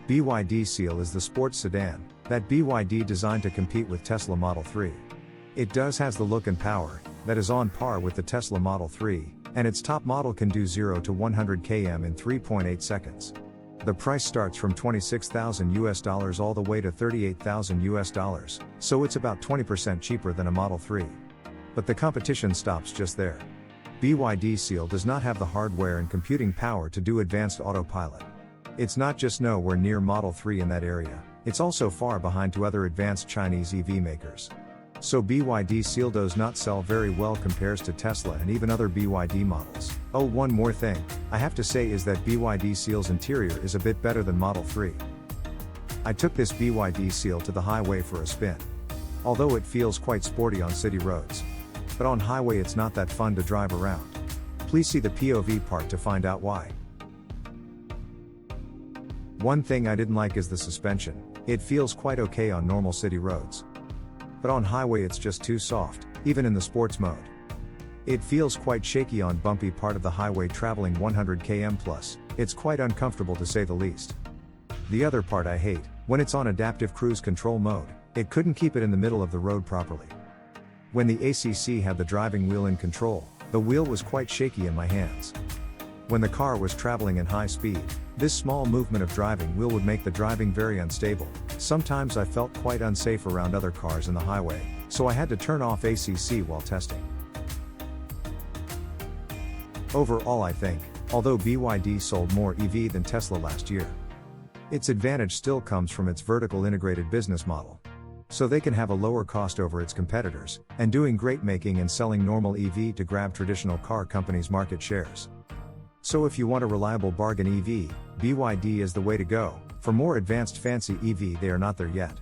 BYD Seal is the sports sedan that BYD designed to compete with Tesla Model 3. It has the look and power that is on par with the Tesla Model 3, and its top model can do 0 to 100 km in 3.8 seconds. The price starts from $26,000 all the way to $38,000, so it's about 20% cheaper than a Model 3. But the competition stops just there. BYD Seal does not have the hardware and computing power to do advanced autopilot. It's not just nowhere near Model 3 in that area, it's also far behind to other advanced Chinese EV makers. So BYD Seal does not sell very well compares to Tesla and even other BYD models. Oh, one more thing I have to say is that BYD Seal's interior is a bit better than Model 3. I took this BYD Seal to the highway for a spin. Although it feels quite sporty on city roads. But on highway it's not that fun to drive around. Please see the POV part to find out why. One thing I didn't like is the suspension. It feels quite okay on normal city roads. But on highway it's just too soft, even in the sports mode. It feels quite shaky on bumpy part of the highway traveling 100 km plus, it's quite uncomfortable to say the least. The other part I hate, when it's on adaptive cruise control mode, it couldn't keep it in the middle of the road properly. When the ACC had the driving wheel in control, the wheel was quite shaky in my hands. When the car was traveling in high speed, this small movement of driving wheel would make the driving very unstable. Sometimes I felt quite unsafe around other cars in the highway, so I had to turn off ACC while testing. Overall I think, although BYD sold more EV than Tesla last year, its advantage still comes from its vertical integrated business model. So they can have a lower cost over its competitors, and doing great making and selling normal EV to grab traditional car companies' market shares. So if you want a reliable bargain EV, BYD is the way to go. For more advanced fancy EV they are not there yet.